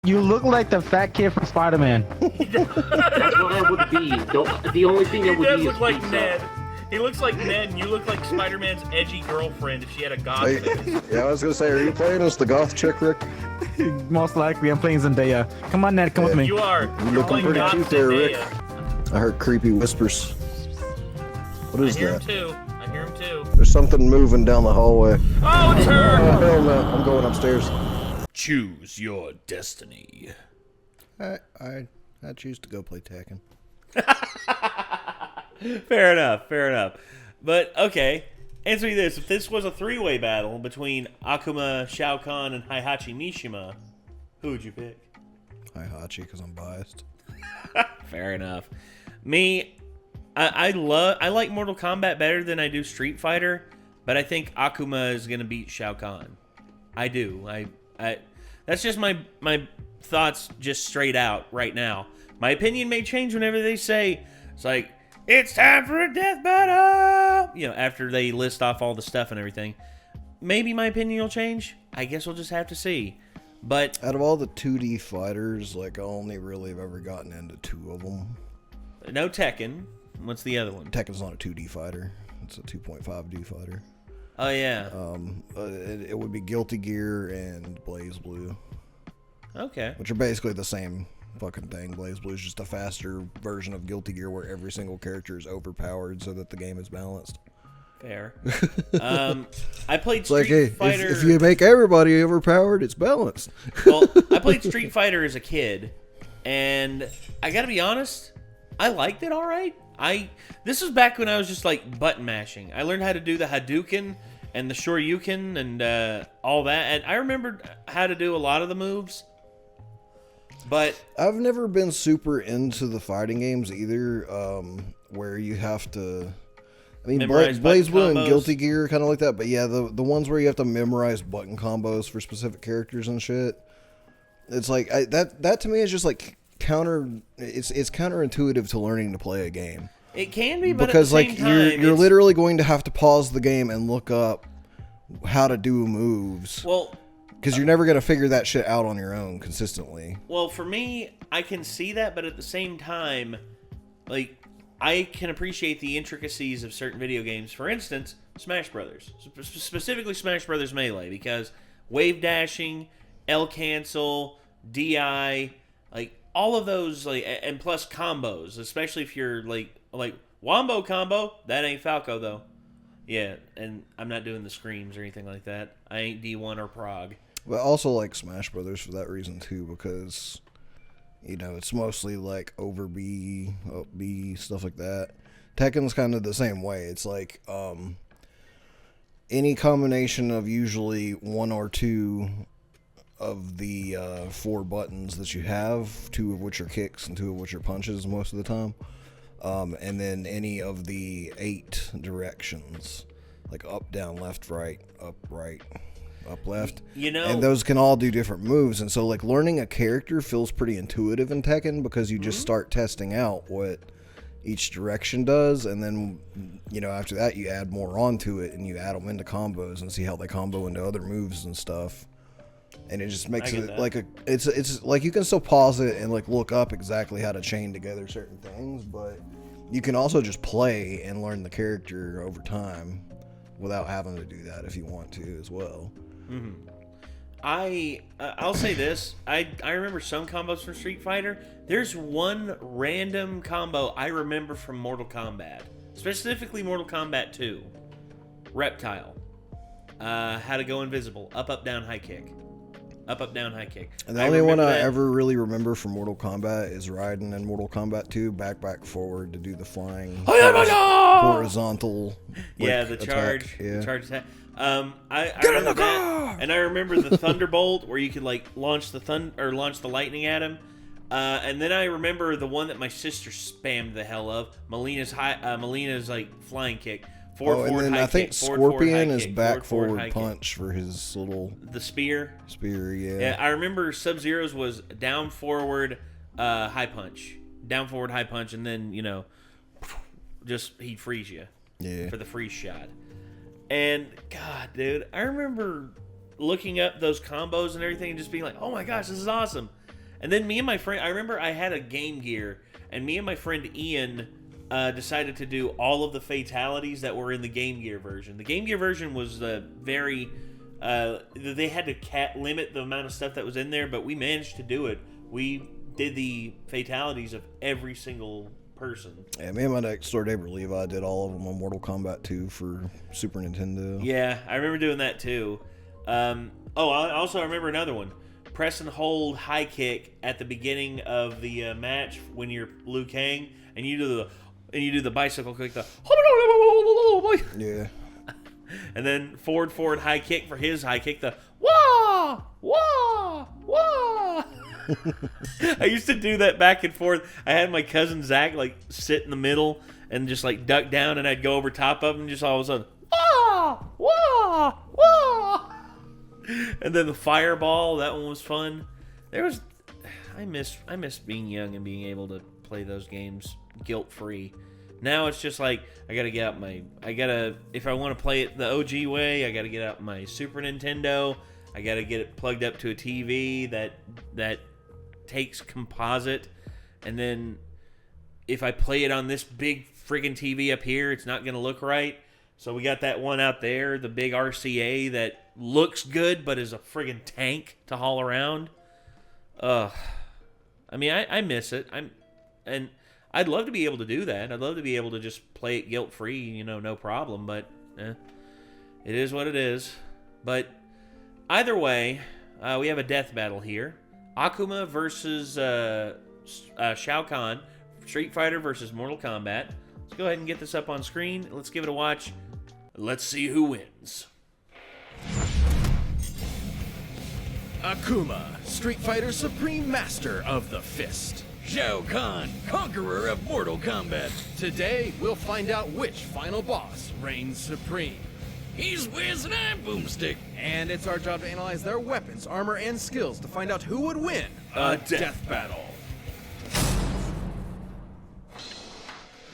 You look like the fat kid from Spider-Man. That's what I would be. The only thing I He would does be look is like pizza. Ned. He looks like Ned, and you look like Spider-Man's edgy girlfriend if she had a goth face. Yeah, I was gonna say, are you playing as the goth chick, Rick? Most likely, I'm playing Zendaya. Come on, Ned, come with me. You are. You're looking playing pretty goth cute there, Rick. Zendaya. I heard creepy whispers. What is I hear that? him too. I hear him too. There's something moving down the hallway. Oh, it's Oh, her! hell no. I'm going upstairs. Choose your destiny. I choose to go play Tekken. Fair enough, fair enough. But, okay, answer me this. If this was a three-way battle between Akuma, Shao Kahn, and Heihachi Mishima, who would you pick? Heihachi, because I'm biased. Fair enough. Me, I like Mortal Kombat better than I do Street Fighter, but I think Akuma is going to beat Shao Kahn. I do. I that's just my thoughts just straight out right now. My opinion may change whenever they say, it's like, it's time for a death battle! You know, after they list off all the stuff and everything. Maybe my opinion will change. I guess we'll just have to see. But Out of all the 2D fighters, like, I only really have ever gotten into two of them. no Tekken. What's the other one? Tekken's not a 2D fighter. It's a 2.5D fighter. Oh, yeah. It would be Guilty Gear and Blaze Blue, Okay. which are basically the same fucking thing. Blaze Blue is just a faster version of Guilty Gear where every single character is overpowered so that the game is balanced. Fair. I played It's like, Street hey, Fighter. if you make everybody overpowered, it's balanced. Well, I played Street Fighter as a kid, and I gotta be honest, I liked it all right. This was back when I was just like button mashing. I learned how to do the Hadouken and the Shoryuken and all that, and I remembered how to do a lot of the moves. But I've never been super into the fighting games either, where you have to... I mean, Memorize Blaze button Blue and combos. Guilty Gear kind of like that, but yeah, the ones where you have to memorize button combos for specific characters and shit, it's like, that to me is just like it's counterintuitive to learning to play a game. it can be, but Because at the like same time, you're it's- literally going to have to pause the game and look up how to do moves, well. because you're never going to figure that shit out on your own consistently. Well, for me, I can see that, but at the same time, like, I can appreciate the intricacies of certain video games. For instance, Smash Brothers. Specifically Smash Brothers Melee, because wave dashing, L cancel, DI, like, all of those, like, and plus combos, especially if you're, like Wombo combo, that ain't Falco, though. Yeah, and I'm not doing the screams or anything like that. I ain't D1 or Prague. But I also like Smash Brothers for that reason too, because you know it's mostly like over B, up B, stuff like that. Tekken's kind of the same way. It's like any combination of usually one or two of the 4 buttons that you have, 2 of which are kicks and 2 of which are punches most of the time. And then any of the 8 directions, like up, down, left, right, up, left. You know, And those can all do different moves. And so, like, learning a character feels pretty intuitive in Tekken because you just start testing out what each direction does. And then, you know, after that, you add more onto it and you add them into combos and see how they combo into other moves and stuff. And it just makes it like it's like you can still pause it and like look up exactly how to chain together certain things, but you can also just play and learn the character over time without having to do that if you want to as well. Mm-hmm. I'll say this. I remember some combos from Street Fighter. There's one random combo I remember from Mortal Kombat, specifically Mortal Kombat 2. Reptile. How to go invisible. Up, down, high kick. Up, down, high kick. And the only one I ever really remember from Mortal Kombat is Raiden in Mortal Kombat 2, back, forward to do the flying horizontal. Yeah, the attack. charge. Yeah. The charge attack. I remember that, and I remember the Thunderbolt where you could like launch the lightning at him. And then I remember the one that my sister spammed the hell of, Melina's like flying kick. And then I think Scorpion is back forward punch for his little the spear. Yeah. Yeah, I remember Sub-Zero's was down forward high punch, and then just he'd freeze you. Yeah. For the freeze shot. And God, dude, I remember looking up those combos and everything and just being like, oh my gosh, this is awesome. And then me and my friend, I remember I had a Game Gear, and me and my friend Ian decided to do all of the fatalities that were in the Game Gear version. The Game Gear version was very... they had to limit the amount of stuff that was in there, but we managed to do it. We did the fatalities of every single person. Yeah, me and my next door neighbor Levi did all of them on Mortal Kombat 2 for Super Nintendo. Yeah, I remember doing that too. I also remember another one. Press and hold high kick at the beginning of the match when you're Liu Kang, and you do the bicycle kick, Yeah. and then forward high kick for his high kick, the wah wah wah. I used to do that back and forth. I had my cousin Zach like sit in the middle and just like duck down, and I'd go over top of him, just all of a sudden wah wah wah. And then the fireball, that one was fun. I miss being young and being able to play those games guilt free. Now it's just like if I want to play it the OG way, I gotta get out my Super Nintendo. I gotta get it plugged up to a TV that takes composite, and then if I play it on this big friggin' TV up here, it's not gonna look right. So we got that one out there, the big RCA that looks good but is a friggin' tank to haul around. I mean, I miss it. And I'd love to be able to do that. I'd love to be able to just play it guilt-free, no problem. But it is what it is. But either way, we have a death battle here. Akuma versus Shao Kahn. Street Fighter versus Mortal Kombat. Let's go ahead and get this up on screen. Let's give it a watch. Let's see who wins. Akuma, Street Fighter Supreme Master of the Fist. Shao Kahn, conqueror of Mortal Kombat. Today, we'll find out which final boss reigns supreme. He's Wiz and I'm Boomstick. And it's our job to analyze their weapons, armor, and skills to find out who would win a death battle.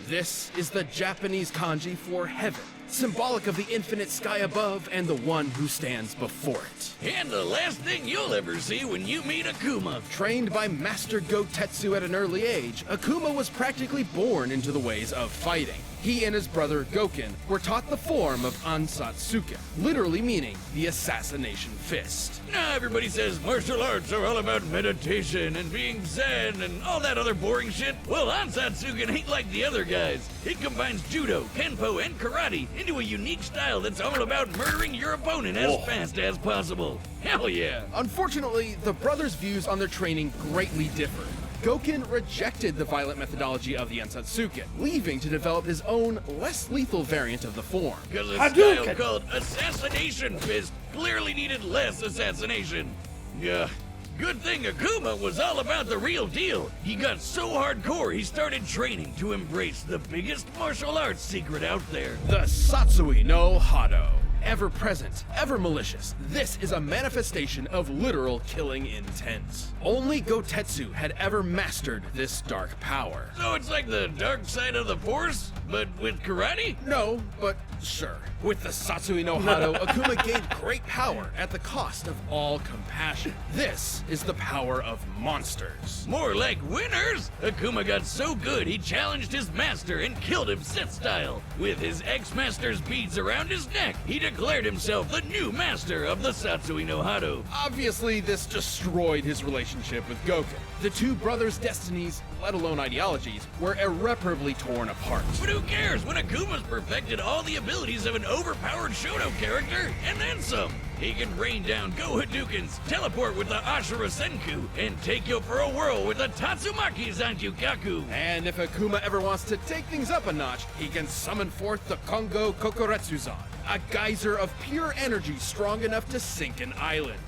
This is the Japanese kanji for heaven, symbolic of the infinite sky above and the one who stands before it. And the last thing you'll ever see when you meet Akuma. Trained by Master Gotetsu at an early age, Akuma was practically born into the ways of fighting. He and his brother Goken were taught the form of Ansatsuken, literally meaning the assassination fist. Now everybody says martial arts are all about meditation and being zen and all that other boring shit. Well, Ansatsuken ain't like the other guys. It combines judo, kenpo, and karate into a unique style that's all about murdering your opponent as fast as possible. Hell yeah! Unfortunately, the brothers' views on their training greatly differ. Goken rejected the violent methodology of the Ansatsuken, leaving to develop his own, less lethal variant of the form. Because a style called Assassination Fist clearly needed less assassination. Yeah. Good thing Akuma was all about the real deal. He got so hardcore he started training to embrace the biggest martial arts secret out there. The Satsui no Hado. Ever present, ever malicious, this is a manifestation of literal killing intent. Only Gotetsu had ever mastered this dark power. So it's like the dark side of the Force, but with karate? No, but sure. With the Satsui no Hado, Akuma gained great power at the cost of all compassion. This is the power of monsters. More like winners! Akuma got so good he challenged his master and killed him Sith style. With his ex-master's beads around his neck, he declared himself the new master of the Satsui no Hado. Obviously, this destroyed his relationship with Goken. The two brothers' destinies, let alone ideologies, were irreparably torn apart. But who cares when Akuma's perfected all the abilities of an overpowered Shoto character, and then some. He can rain down Go Hadoukens, teleport with the Ashura Senku, and take you for a whirl with the Tatsumaki Zankyukaku. And if Akuma ever wants to take things up a notch, he can summon forth the Kongo Kokoretsuzan, a geyser of pure energy strong enough to sink an island.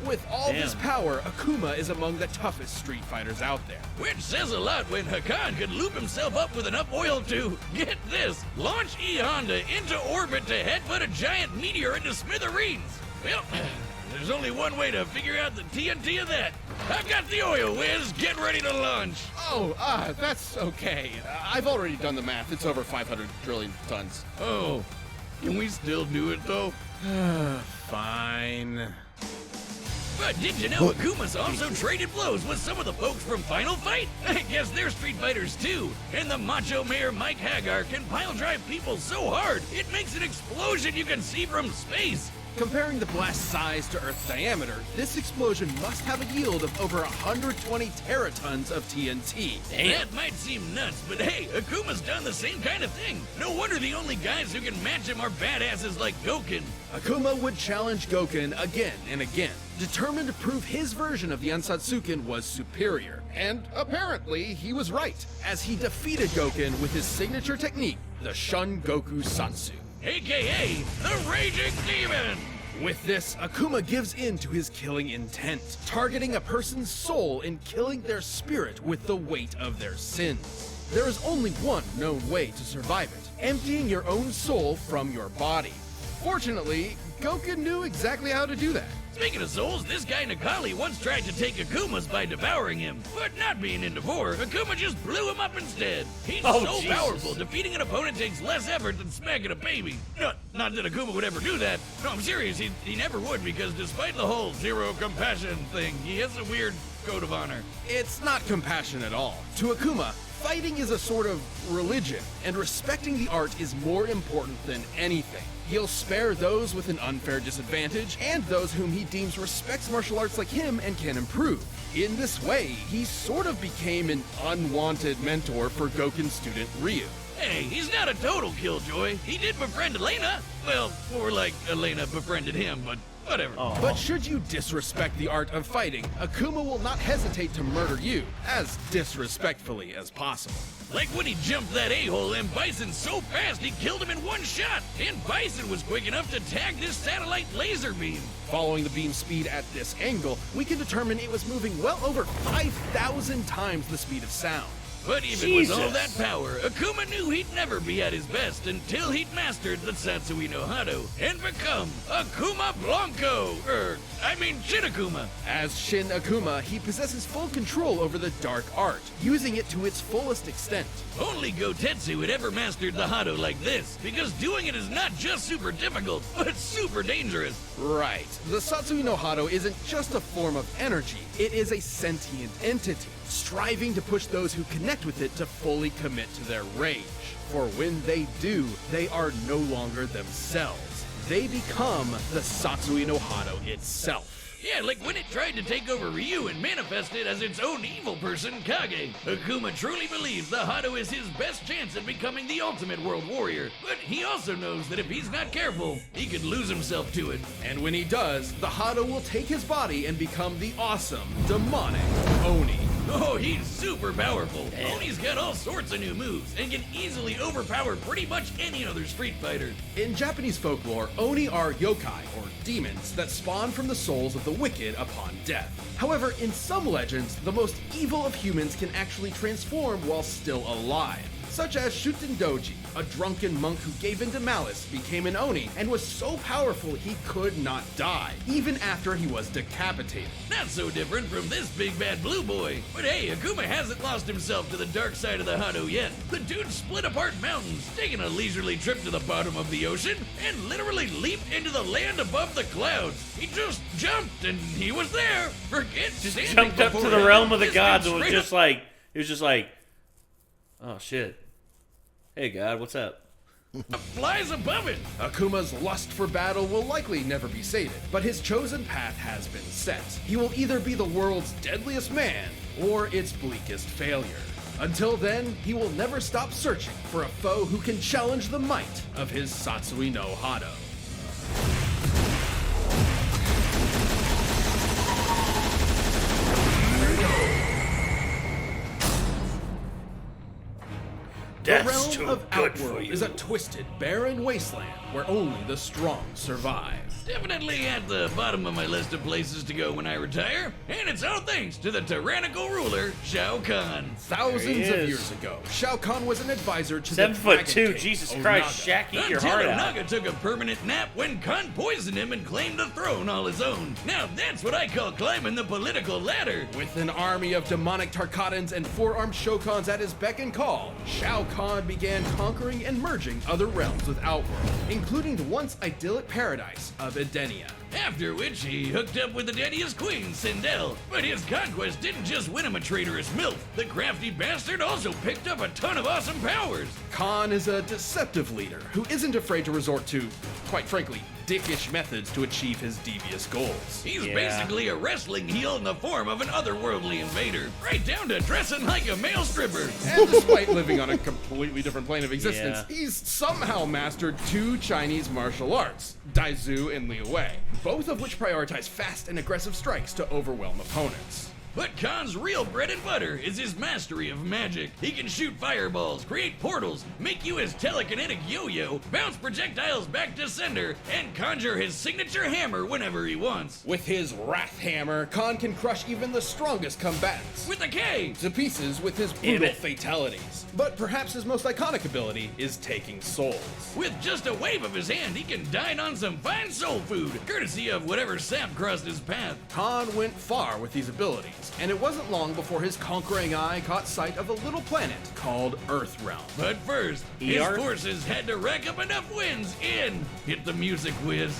With all this power, Akuma is among the toughest Street Fighters out there. Which says a lot when Hakan could loop himself up with enough oil to, get this, launch E-Honda into orbit to headbutt a giant meteor into smithereens. Well, there's only one way to figure out the TNT of that. I've got the oil, Wiz. Get ready to launch. That's okay. I've already done the math. It's over 500 trillion tons. Oh, can we still do it, though? Fine. But did you know Akuma's also traded blows with some of the folks from Final Fight? I guess they're Street Fighters too. And the Macho Mayor Mike Hagar can pile drive people so hard, it makes an explosion you can see from space. Comparing the blast size to Earth's diameter, this explosion must have a yield of over 120 teratons of TNT. That might seem nuts, but hey, Akuma's done the same kind of thing. No wonder the only guys who can match him are badasses like Goken. Akuma would challenge Goken again and again, determined to prove his version of the Ansatsuken was superior. And apparently, he was right, as he defeated Goken with his signature technique, the Shun Goku Satsu. AKA the Raging Demon! With this, Akuma gives in to his killing intent, targeting a person's soul and killing their spirit with the weight of their sins. There is only one known way to survive it, emptying your own soul from your body. Fortunately, Goken knew exactly how to do that. Speaking of souls, this guy Nakali once tried to take Akuma's by devouring him, but not being into war, Akuma just blew him up instead. He's so Jesus. powerful, defeating an opponent takes less effort than smacking a baby. Not that Akuma would ever do that. No, I'm serious, he never would, because despite the whole zero compassion thing, he has a weird code of honor. It's not compassion at all. To Akuma, fighting is a sort of religion, and respecting the art is more important than anything. He'll spare those with an unfair disadvantage, and those whom he deems respects martial arts like him and can improve. In this way, he sort of became an unwanted mentor for Goken's student Ryu. Hey, he's not a total killjoy. He did befriend Elena. Well, more like Elena befriended him, but whatever. But should you disrespect the art of fighting, Akuma will not hesitate to murder you as disrespectfully as possible. Like when he jumped that a-hole and Bison so fast he killed him in one shot. And Bison was quick enough to tag this satellite laser beam. Following the beam speed at this angle, we can determine it was moving well over 5,000 times the speed of sound. But even with all that power, Akuma knew he'd never be at his best until he'd mastered the Satsui no Hado and become Akuma Blanco. Shin Akuma. As Shin Akuma, he possesses full control over the dark art, using it to its fullest extent. Only Gotetsu had ever mastered the Hado like this, because doing it is not just super difficult, but super dangerous. Right. The Satsui no Hado isn't just a form of energy, it is a sentient entity, striving to push those who connect with it to fully commit to their rage. For when they do, they are no longer themselves. They become the Satsui no Hado itself. Yeah, like when it tried to take over Ryu and manifest it as its own evil person, Kage. Akuma truly believes the Hado is his best chance at becoming the ultimate world warrior. But he also knows that if he's not careful, he could lose himself to it. And when he does, the Hado will take his body and become the awesome, demonic Oni. Oh, he's super powerful. Oni's got all sorts of new moves and can easily overpower pretty much any other Street Fighter. In Japanese folklore, Oni are yokai, or demons, that spawn from the souls of the wicked upon death. However, in some legends, the most evil of humans can actually transform while still alive. Such as Shuten Doji, a drunken monk who gave in to malice, became an Oni, and was so powerful he could not die, even after he was decapitated. Not so different from this big bad blue boy. But hey, Akuma hasn't lost himself to the dark side of the Hado yet. The dude split apart mountains, taking a leisurely trip to the bottom of the ocean, and literally leaped into the land above the clouds. He just jumped, and he was there. Forget standing Jumped up to before the him. realm of the This gods dude and was straight just like, oh shit. Hey God, what's up? up flies above it. Akuma's lust for battle will likely never be sated, but his chosen path has been set. He will either be the world's deadliest man, or its bleakest failure. Until then, he will never stop searching for a foe who can challenge the might of his Satsui no Hado. The realm of Outworld is a twisted, barren wasteland where only the strong survive. Definitely at the bottom of my list of places to go when I retire, and it's all thanks to the tyrannical ruler, Shao Kahn. Thousands of years ago, Shao Kahn was an advisor to 7'2", the Dragon King, Jesus Onaga. Christ, Shaq, eat your Until heart out. Onaga took a permanent nap when Kahn poisoned him and claimed the throne all his own. Now that's what I call climbing the political ladder. With an army of demonic Tarkatans and four-armed Shokans at his beck and call, Shao Kahn began conquering and merging other realms with Outworld, including the once idyllic paradise of Edenia. After which he hooked up with the daddiest queen, Sindel. But his conquest didn't just win him a traitorous MILF. The crafty bastard also picked up a ton of awesome powers. Kahn is a deceptive leader who isn't afraid to resort to, quite frankly, dickish methods to achieve his devious goals. He's basically a wrestling heel in the form of an otherworldly invader, right down to dressing like a male stripper. And despite living on a completely different plane of existence, Yeah. he's somehow mastered 2 Chinese martial arts, Daizu and Liu Wei, both of which prioritize fast and aggressive strikes to overwhelm opponents. But Khan's real bread and butter is his mastery of magic. He can shoot fireballs, create portals, make you his telekinetic yo-yo, bounce projectiles back to sender, and conjure his signature hammer whenever he wants. With his Wrath Hammer, Kahn can crush even the strongest combatants With a K! to pieces with his brutal fatalities. But perhaps his most iconic ability is taking souls. With just a wave of his hand, he can dine on some fine soul food, courtesy of whatever Sapp crossed his path. Kahn went far with these abilities, and it wasn't long before his conquering eye caught sight of a little planet called Earthrealm. But first, his ER? forces had to rack up enough wins in Hit the Music Whiz.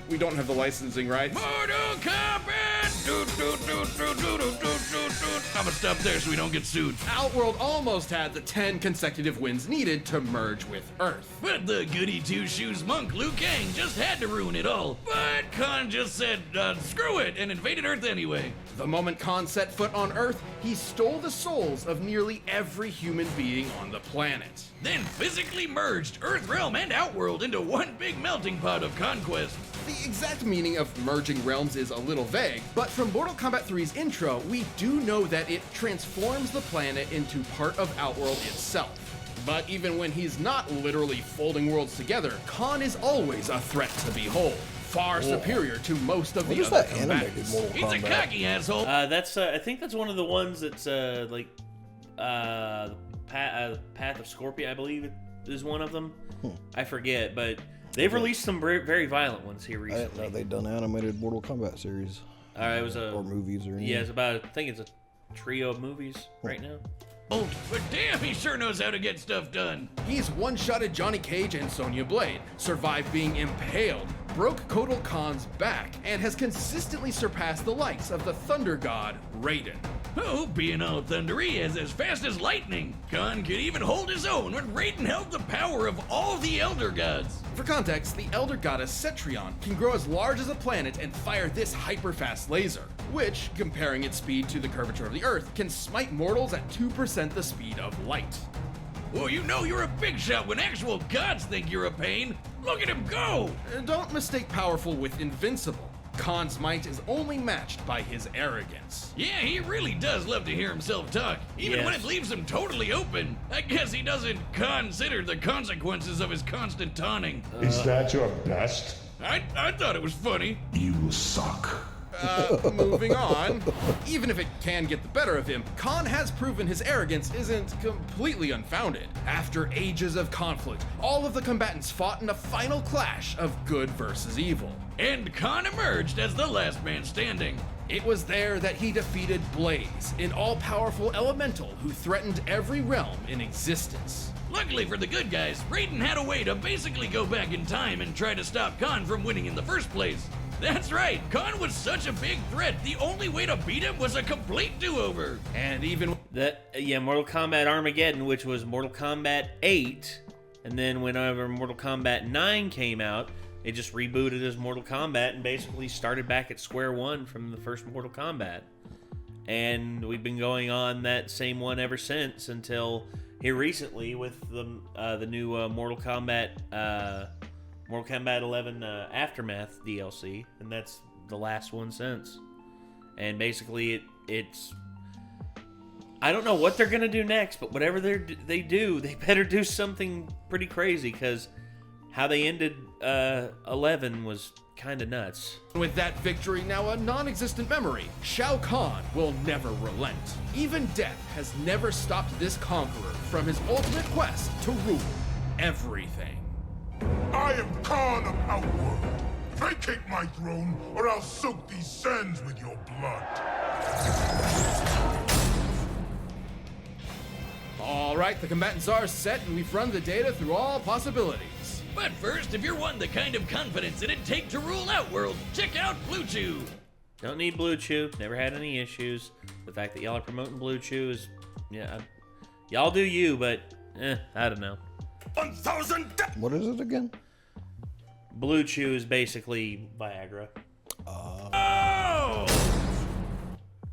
We don't have the licensing rights. Mortal Kombat! I'm gonna stop there so we don't get sued. Outworld almost had the 10 consecutive wins needed to merge with Earth. But the goody two-shoes monk Liu Kang just had to ruin it all. But Khan just said, screw it, and invaded Earth anyway. The moment Kahn set foot on Earth, he stole the souls of nearly every human being on the planet. Then physically merged Earthrealm and Outworld into one big melting pot of conquest. The exact meaning of merging realms is a little vague, but from Mortal Kombat 3's intro, we do know that it transforms the planet into part of Outworld itself. But even when he's not literally folding worlds together, Kahn is always a threat to behold, far superior to most of What the is other that animated combatants. Mortal He's a Kombat? cocky asshole. That's I think that's one of the ones that's Path of Scorpio, I believe is one of them. I forget, but they've released some very violent ones here I didn't know recently. they'd done animated Mortal Kombat series It was a or movies or anything. yeah, it's about I think it's a trio of movies right now. But damn, he sure knows how to get stuff done. He's one-shotted Johnny Cage and Sonya Blade, survived being impaled, broke Kotal Khan's back, and has consistently surpassed the likes of the Thunder God, Raiden. Oh, being all thundery is as fast as lightning. Khan could even hold his own when Raiden held the power of all the Elder Gods. For context, the Elder Goddess Cetrion can grow as large as a planet and fire this hyper-fast laser, which, comparing its speed to the curvature of the Earth, can smite mortals at 2% the speed of light. Oh, you know you're a big shot when actual gods think you're a pain. Look at him go! Don't mistake powerful with invincible. Khan's might is only matched by his arrogance. Yeah, he really does love to hear himself talk, even when Yes. it leaves him totally open. I guess he doesn't consider the consequences of his constant taunting. Is that your best? I thought it was funny. You suck. Moving on. Even if it can get the better of him, Kahn has proven his arrogance isn't completely unfounded. After ages of conflict, all of the combatants fought in a final clash of good versus evil. And Khan emerged as the last man standing. It was there that he defeated Blaze, an all-powerful elemental who threatened every realm in existence. Luckily for the good guys, Raiden had a way to basically go back in time and try to stop Khan from winning in the first place. That's right, Khan was such a big threat, the only way to beat him was a complete do-over. And even Mortal Kombat Armageddon, which was Mortal Kombat 8, and then whenever Mortal Kombat 9 came out, it just rebooted as Mortal Kombat and basically started back at square one from the first Mortal Kombat. And we've been going on that same one ever since until here recently with the new Mortal Kombat 11 Aftermath DLC, and that's the last one since. And basically it's I don't know what they're gonna do next, but whatever they do, they better do something pretty crazy, because how they ended 11 was kind of nuts. with that victory now a non-existent memory, Shao Kahn will never relent. Even death has never stopped this conqueror from his ultimate quest to rule everything. I am Khan of Outworld. Vacate my throne, or I'll soak these sands with your blood. All right, the combatants are set, and we've run the data through all possibilities. But first, if you're wanting the kind of confidence it'd take to rule Outworld, check out Blue Chew. Don't need Blue Chew. Never had any issues. The fact that y'all are promoting Blue Chew is, yeah, y'all do you, but I don't know. 1,000 deaths! What is it again? Blue Chew is basically Viagra. Oh!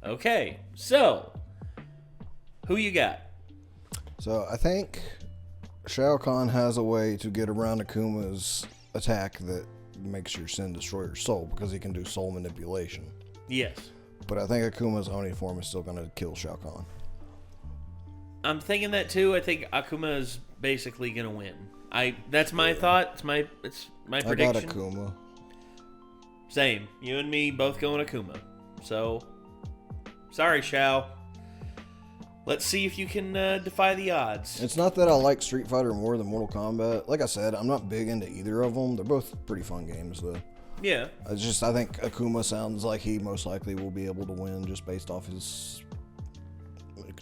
Okay, so who you got? So I think Shao Kahn has a way to get around Akuma's attack that makes your sin destroy your soul because he can do soul manipulation. Yes. But I think Akuma's Oni form is still going to kill Shao Kahn. I'm thinking that too. I think Akuma is basically gonna win. That's my thought. It's my prediction. I got Akuma. Same. You and me both going Akuma. So, sorry, Shao. Let's see if you can defy the odds. It's not that I like Street Fighter more than Mortal Kombat. Like I said, I'm not big into either of them. They're both pretty fun games, though. Yeah. It's just I think Akuma sounds like he most likely will be able to win just based off his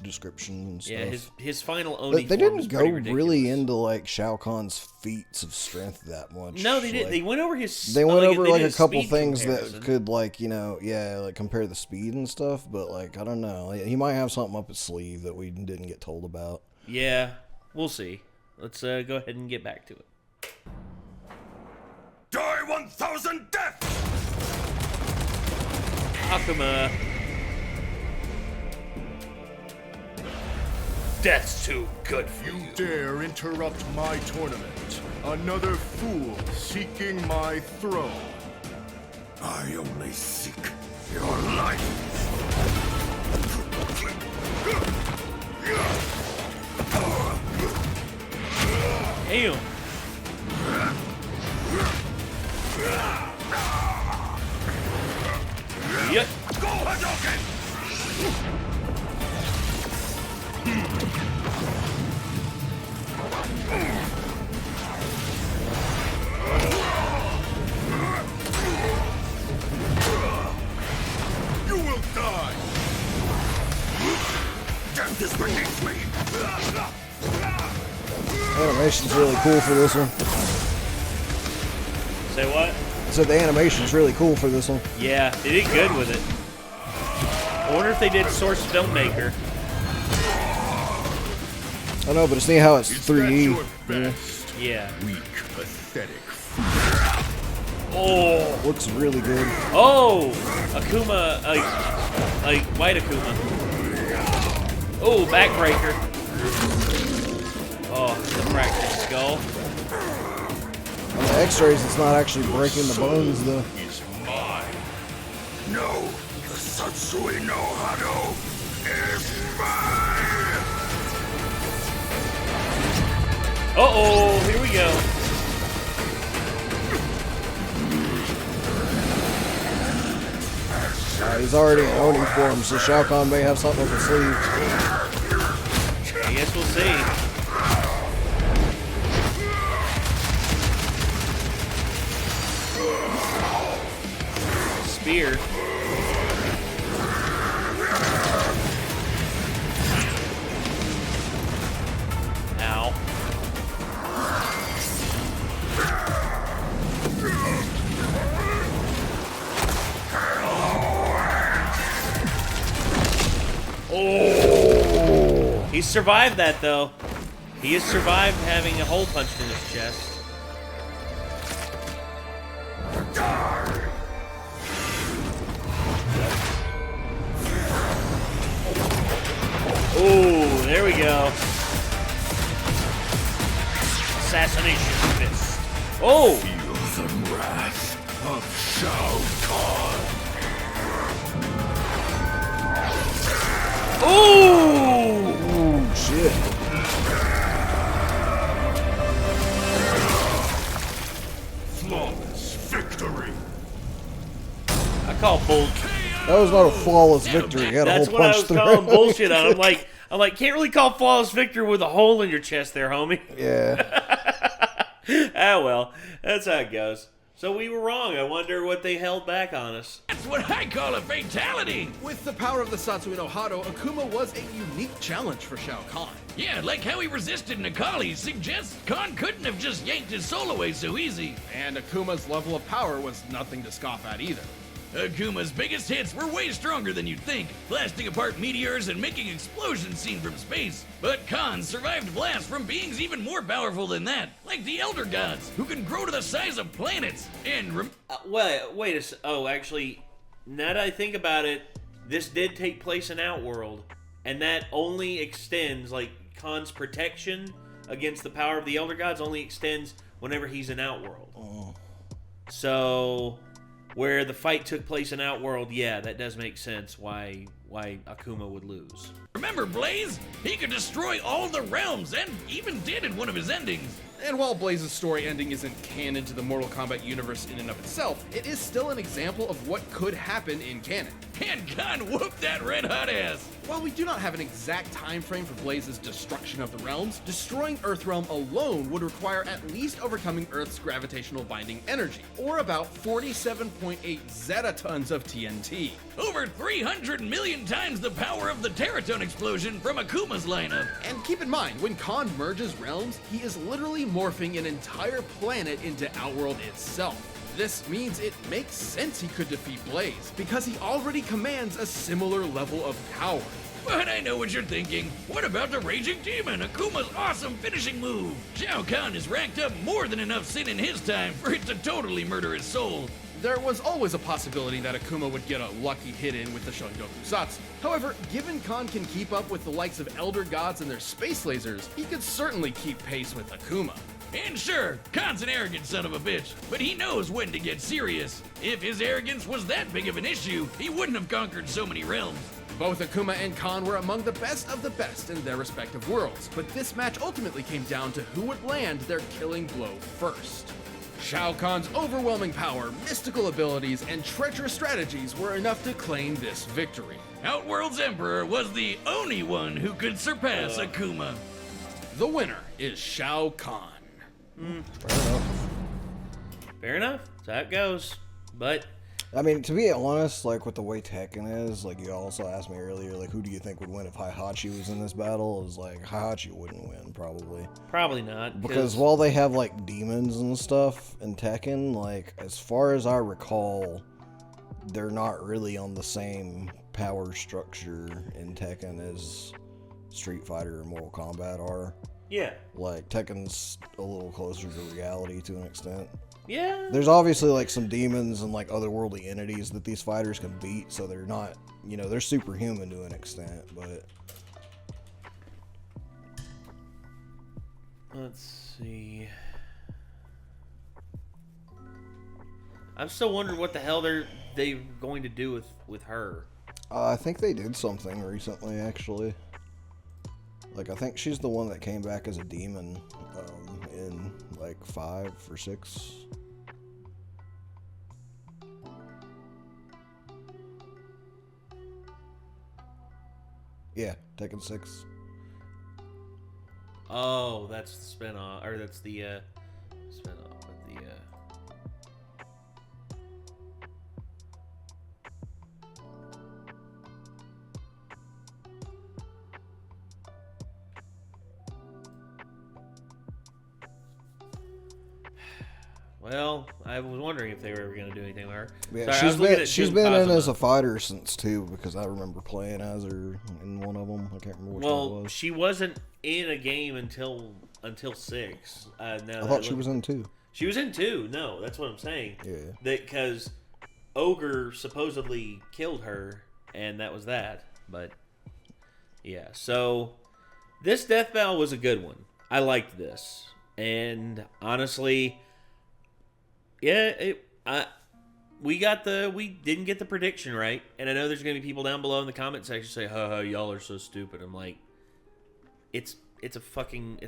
description and stuff. Yeah, his final Oni They form didn't is go pretty ridiculous. really into like Shao Kahn's feats of strength that much. No, they did. Like, They went over his. They went over they like did a his couple speed things comparison. that could like like compare the speed and stuff. But like I don't know, he might have something up his sleeve that we didn't get told about. Yeah, we'll see. Let's go ahead and get back to it. Die 1,000 deaths! Akuma. Death's too good for you. You dare interrupt my tournament. Another fool seeking my throne. I only seek your life. Damn. Yep. Go Hadouken! You will die! Death is beneath me! Animation's really cool for this one. Say what? So the animation's really cool for this one. Yeah, they did good with it. I wonder if they did Source Filmmaker. I know, but it's neat how it's Is that 3D. your best? Yeah. Weak, pathetic. Oh. Looks really good. Oh. Akuma. Like white Akuma. Oh, backbreaker. Oh, the fractured skull. On the X-rays, it's not actually breaking the bones though. Is mine. No, the Satsui no Hado is mine. Uh-oh, here we go. He's already in Oni form, so Shao Kahn may have something up his sleeve. I guess we'll see. Spear. Ow. Oh! He survived that though. He has survived having a hole punched in his chest. Oh, there we go. Assassination fist. Oh! Feel the wrath of Shao Kahn. Oh! Ooh, shit. Flawless victory. I call bull. That was not a flawless victory. He had a That's whole what I punch was through calling it. bullshit on. I'm like, can't really call flawless victory with a hole in your chest there, homie. Yeah. Ah, well, that's how it goes. So we were wrong. I wonder what they held back on us. That's what I call a fatality. With the power of the Satsui no Hado, Akuma was a unique challenge for Shao Kahn. Yeah, like how he resisted Acoleyte suggests Kahn couldn't have just yanked his soul away so easy. And Akuma's level of power was nothing to scoff at either. Akuma's biggest hits were way stronger than you'd think, blasting apart meteors and making explosions seen from space. But Kahn survived blasts from beings even more powerful than that, like the Elder Gods, who can grow to the size of planets. And actually, now that I think about it, this did take place in Outworld, and that only extends, like, Kahn's protection against the power of the Elder Gods only extends whenever he's in Outworld. Oh. So, where the fight took place in Outworld, yeah, that does make sense why Akuma would lose. remember Blaze? He could destroy all the realms, and even did in one of his endings. And while Blaze's story ending isn't canon to the Mortal Kombat universe in and of itself, it is still an example of what could happen in canon. And Kahn whooped that red-hot ass. While we do not have an exact time frame for Blaze's destruction of the realms, destroying Earthrealm alone would require at least overcoming Earth's gravitational binding energy, or about 47.8 zetatons of TNT. Over 300 million times the power of the Terratone explosion from Akuma's lineup. And keep in mind, when Kahn merges realms, he is literally morphing an entire planet into Outworld itself. This means it makes sense he could defeat Blaze, because he already commands a similar level of power. But I know what you're thinking. What about the Raging Demon, Akuma's awesome finishing move? Shao Kahn has racked up more than enough sin in his time for it to totally murder his soul. There was always a possibility that Akuma would get a lucky hit in with the Shungoku Satsu. However, given Kahn can keep up with the likes of Elder Gods and their space lasers, he could certainly keep pace with Akuma. And sure, Kahn's an arrogant son of a bitch, but he knows when to get serious. If his arrogance was that big of an issue, he wouldn't have conquered so many realms. Both Akuma and Kahn were among the best of the best in their respective worlds, but this match ultimately came down to who would land their killing blow first. Shao Kahn's overwhelming power, mystical abilities, and treacherous strategies were enough to claim this victory. Outworld's Emperor was the only one who could surpass Akuma. The winner is Shao Kahn. Fair enough. That's how it goes. But I mean, to be honest, like with the way Tekken is, like you also asked me earlier, like who do you think would win if Heihachi was in this battle? It was like Heihachi wouldn't win, probably. probably not. Because while they have like demons and stuff in Tekken, like as far as I recall, they're not really on the same power structure in Tekken as Street Fighter or Mortal Kombat are. Yeah. Like Tekken's a little closer to reality to an extent. Yeah. There's obviously like some demons and like otherworldly entities that these fighters can beat, so they're not, you know, they're superhuman to an extent, but Let's see. I'm still wondering what the hell they're going to do with her. I think they did something recently, actually. Like, I think she's the one that came back as a demon in, like, 5 or 6. Yeah, Tekken 6. Oh, that's the spin-off, or that's the spin-off of the Well, I was wondering if they were ever going to do anything with her. Yeah, Sorry, she's been in as a fighter since 2, because I remember playing as her in one of them. I can't remember which one it was. She wasn't in a game until 6. I thought she was in 2. She was in 2. No, that's what I'm saying. Yeah. Because Ogre supposedly killed her, and that was that. But yeah, so this death battle was a good one. I liked this, and honestly, yeah, we didn't get the prediction right, and I know there's gonna be people down below in the comment section say, "Ha, y'all are so stupid." I'm like, it's a fucking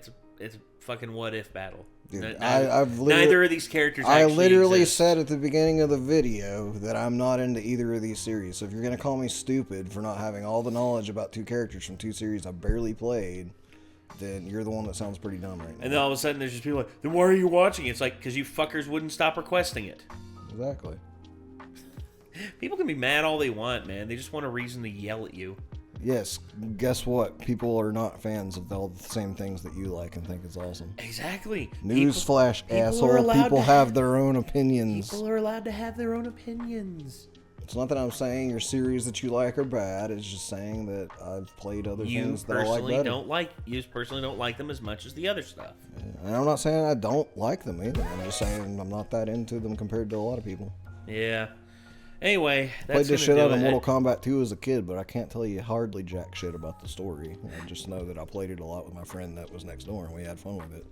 what if battle. Dude, neither of these characters. I literally exist. said at the beginning of the video that I'm not into either of these series. So if you're gonna call me stupid for not having all the knowledge about 2 characters from 2 series I barely played, then you're the one that sounds pretty dumb right now. And then all of a sudden, there's just people like, then why are you watching it? It's like, because you fuckers wouldn't stop requesting it. Exactly. People can be mad all they want, man. They just want a reason to yell at you. Yes, guess what? People are not fans of all the same things that you like and think is awesome. Exactly. Newsflash, asshole. People have their own opinions. People are allowed to have their own opinions. It's not that I'm saying your series that you like are bad. It's just saying that I've played other things that I like better. You personally don't like them as much as the other stuff. Yeah, and I'm not saying I don't like them either. I'm just saying I'm not that into them compared to a lot of people. Yeah. Anyway, that's played this shit out of it. Mortal Kombat 2 as a kid, but I can't tell you hardly jack shit about the story. I just know that I played it a lot with my friend that was next door, and we had fun with it.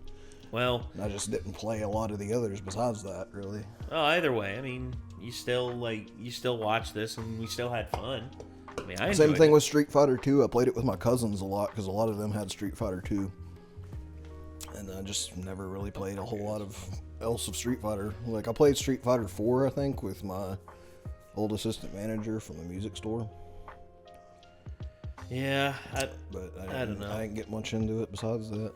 Well, I just didn't play a lot of the others besides that, really. Oh, either way, I mean, you still watch this, and we still had fun. I mean, I Same thing with Street Fighter 2. I played it with my cousins a lot because a lot of them had Street Fighter 2, and I just never really played a whole lot of else of Street Fighter. Like I played Street Fighter 4, I think, with my old assistant manager from the music store. Yeah, but I don't know. I didn't get much into it besides that.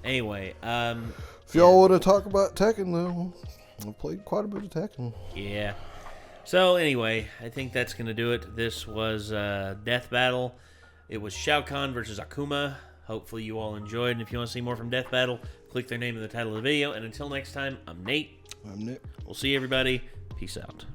Anyway, if y'all want to talk about Tekken, though, I've played quite a bit of Tekken. Yeah. So anyway, I think that's gonna do it. This was Death Battle. It was Shao Kahn versus Akuma. Hopefully you all enjoyed. And if you want to see more from Death Battle, click their name in the title of the video. And until next time, I'm Nate. I'm Nick. We'll see everybody. Peace out.